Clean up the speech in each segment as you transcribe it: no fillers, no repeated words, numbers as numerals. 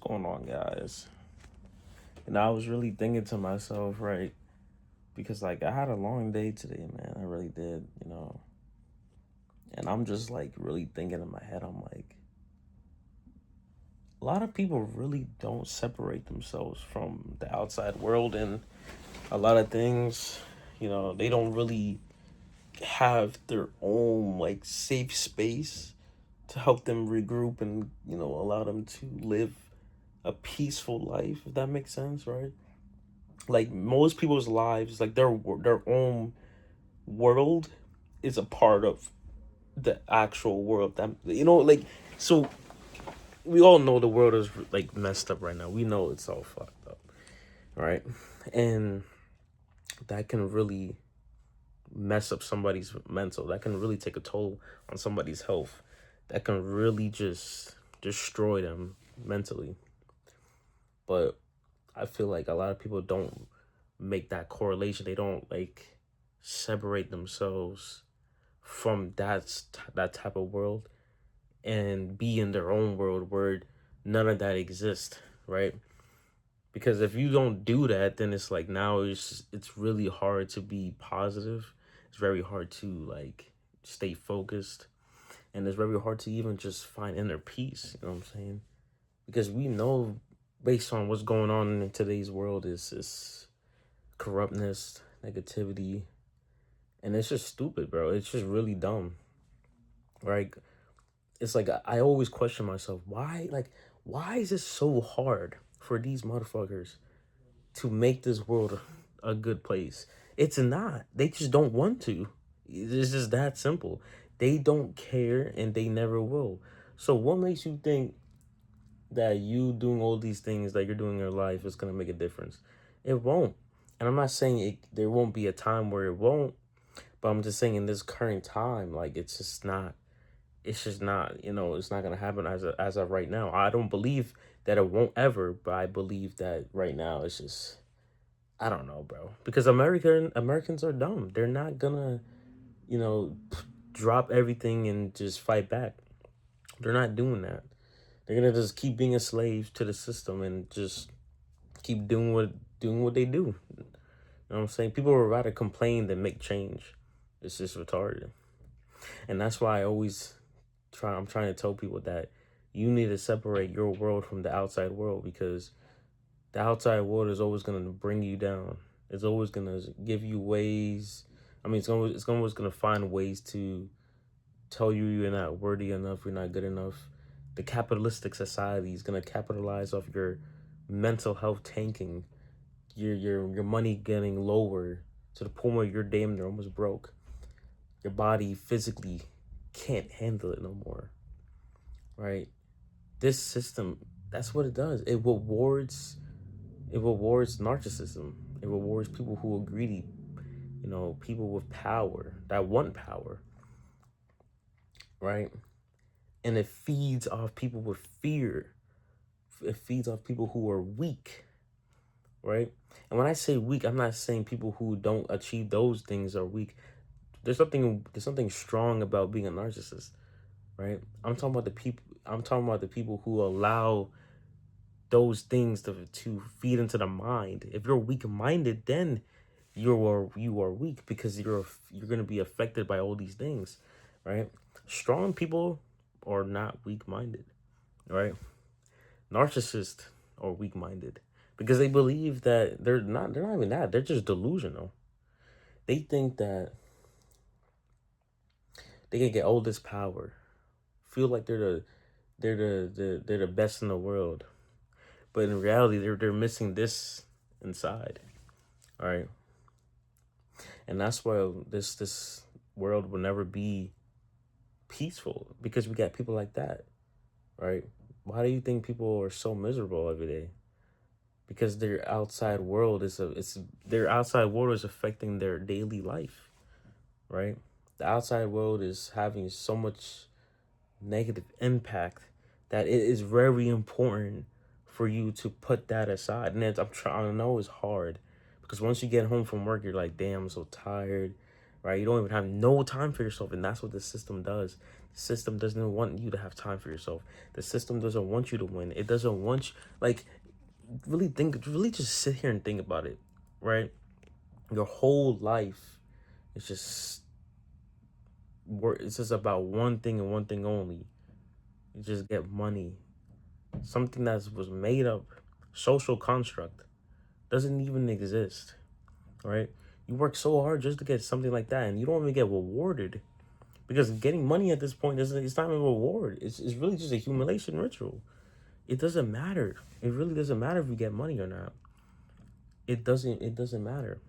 going on, guys? And I was really thinking to myself, right? Because I had a long day today, man. I really did. And I'm just really thinking in my head. I'm like, a lot of people really don't separate themselves from the outside world, and a lot of things, they don't really have their own safe space to help them regroup and allow them to live a peaceful life, if that makes sense, right? Like most people's lives, like their own world is a part of the actual world. That so we all know the world is messed up right now. We know it's all fucked up, right? And that can really mess up somebody's mental. That can really take a toll on somebody's health. That can really just destroy them mentally. But I feel like a lot of people don't make that correlation. They don't separate themselves from that type of world and be in their own world where none of that exists, right? Because if you don't do that, then it's like now it's really hard to be positive. It's very hard to stay focused, and it's very hard to even just find inner peace. You know what I'm saying? Because we know, based on what's going on in today's world, is corruptness, negativity, and it's just stupid, bro. It's just really dumb, right? It's like I always question myself, why is it so hard for these motherfuckers to make this world a good place? It's not. They just don't want to. It's just that simple. They don't care and they never will. So what makes you think that you doing all these things that you're doing in your life is gonna make a difference? It won't. And I'm not saying there won't be a time where it won't, but I'm just saying in this current time, it's just not, it's not gonna happen as of right now. I don't believe that it won't ever, but I believe that right now it's just, I don't know, bro. Because Americans are dumb. They're not gonna, you know, drop everything and just fight back. They're not doing that. They're gonna just keep being a slave to the system and just keep doing what they do. You know what I'm saying? People would rather complain than make change. It's just retarded. And that's why I'm trying to tell people that you need to separate your world from the outside world, because the outside world is always going to bring you down. It's always going to give you ways. I mean, it's always going to find ways to tell you you're not worthy enough, you're not good enough. The capitalistic society is going to capitalize off your mental health tanking, your money getting lower to the point where you're damn near almost broke. Your body physically can't handle it no more, right? This system, that's what it does. It rewards narcissism. It rewards people who are greedy, people with power that want power, right? And it feeds off people with fear. It feeds off people who are weak, right? And when I say weak, I'm not saying people who don't achieve those things are weak. There's something strong about being a narcissist, right? I'm talking about the people who allow those things to feed into the mind. If you're weak minded, then you are weak, because you're gonna be affected by all these things, right? Strong people are not weak minded, right? Narcissists are weak minded because they believe that they're not even that. They're just delusional. They think that they can get all this power, feel like they're the best in the world, but in reality they're missing this inside. All right. And that's why this world will never be peaceful, because we got people like that, right? Why do you think people are so miserable every day? Because their outside world is affecting their daily life, right? The outside world is having so much negative impact that it is very important for you to put that aside. And I'm trying, I know it's hard, because once you get home from work, you're like, damn, I'm so tired, right? You don't even have no time for yourself. And that's what the system does. System doesn't want you to have time for yourself. The system doesn't want you to win. It doesn't want you, like, really just sit here and think about it, right? Your whole life is just work. It's just about one thing and one thing only. You just get money. Something that was made up, social construct, doesn't even exist, right? You work so hard just to get something like that, and you don't even get rewarded because getting money at this point isn't. It's not a reward. It's really just a humiliation ritual. It doesn't matter. It really doesn't matter if you get money or not. It doesn't matter.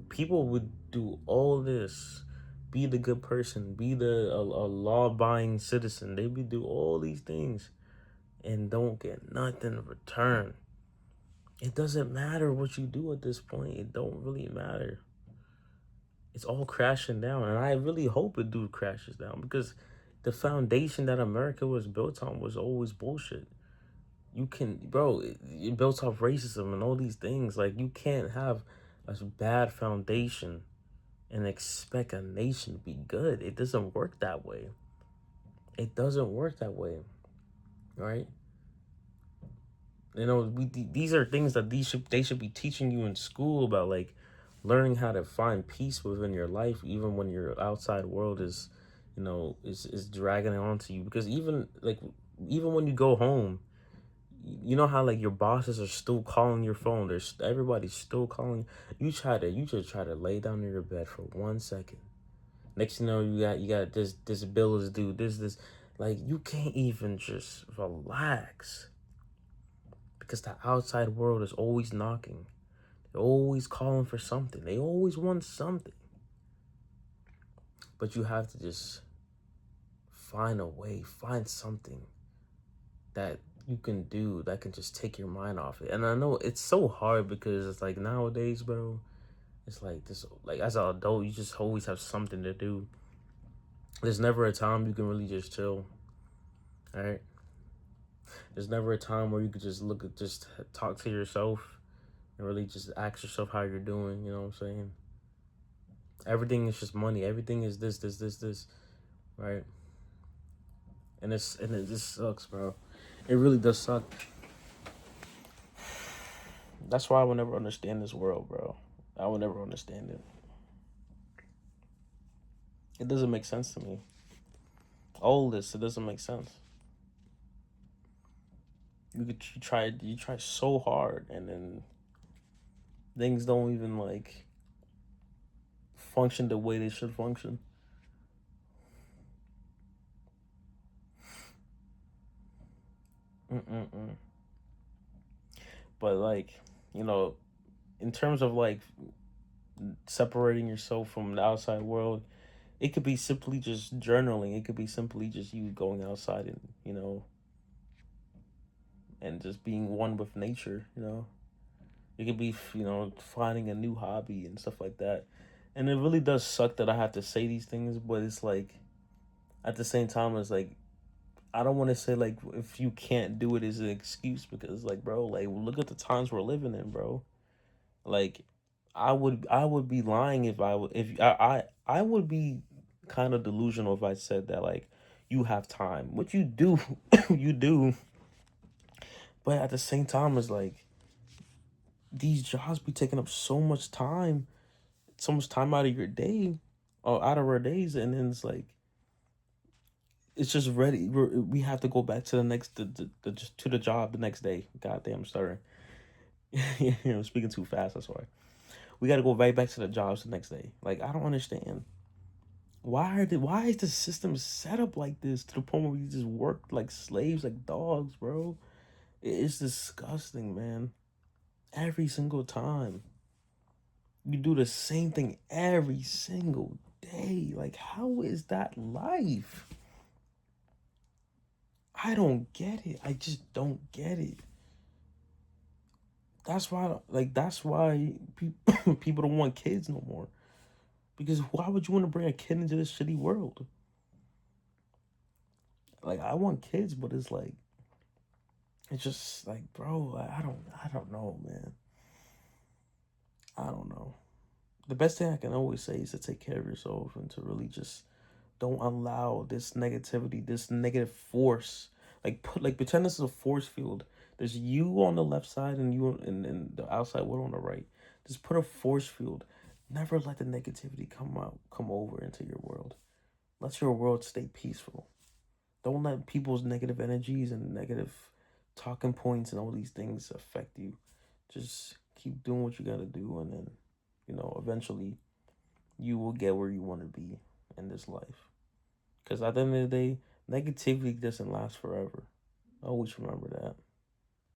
People would do all this, be the good person, be a law-abiding citizen. They would do all these things and don't get nothing in return. It doesn't matter what you do at this point. It don't really matter. It's all crashing down, and I really hope it do crashes down because the foundation that America was built on was always bullshit. You can, bro, it built off racism and all these things. Like, you can't have a bad foundation and expect a nation to be good. It doesn't work that way. It doesn't work that way, right? These are things that they should be teaching you in school about, like learning how to find peace within your life, even when your outside world is, is dragging it onto you. Because even when you go home, you know how like your bosses are still calling your phone. Everybody's still calling. You just try to lay down in your bed for 1 second. Next thing you know, you got this bill is due. This like you can't even just relax because the outside world is always knocking. They're always calling for something. They always want something. But you have to just find a way, find something that you can do that can just take your mind off it. And I know it's so hard because it's like nowadays, bro, it's like this, like as an adult, you just always have something to do. There's never a time you can really just chill. All right. There's never a time where you could just talk to yourself and really just ask yourself how you're doing. You know what I'm saying? Everything is just money. Everything is this, right? And it just sucks, bro. It really does suck. That's why I will never understand this world, bro. I will never understand it. It doesn't make sense to me. All this, it doesn't make sense. You try so hard, and then things don't even like function the way they should function. Mm-mm-mm. But like, you know, in terms of like separating yourself from the outside world, it could be simply just journaling. It could be simply just you going outside and and just being one with nature. It could be finding a new hobby and stuff like that. And it really does suck that I have to say these things, but it's like at the same time, it's like I don't want to say like if you can't do it is an excuse because like bro, like look at the times we're living in, bro. Like I would be lying if I would if I would be kind of delusional if I said that like you have time. What you do, you do. But at the same time, it's like these jobs be taking up so much time out of your day, or out of our days, and then it's like it's just ready. We have to go back to the next just to the job the next day. God damn, sorry. Speaking too fast. That's why we got to go right back to the jobs the next day. Like I don't understand. Why is the system set up like this to the point where we just work like slaves, like dogs, bro? It's disgusting, man. Every single time. You do the same thing every single day. Like, how is that life? I don't get it. I just don't get it. That's why people people don't want kids no more. Because why would you want to bring a kid into this shitty world? Like, I want kids, but it's just like, bro, I don't know, man. I don't know. The best thing I can always say is to take care of yourself and to really just don't allow this negativity, this negative force. Like pretend this is a force field. There's you on the left side and you and the outside world on the right. Just put a force field. Never let the negativity come over into your world. Let your world stay peaceful. Don't let people's negative energies and negative talking points and all these things affect you. Just keep doing what you gotta do, and then, eventually you will get where you want to be in this life. Because at the end of the day, negativity doesn't last forever. Always remember that.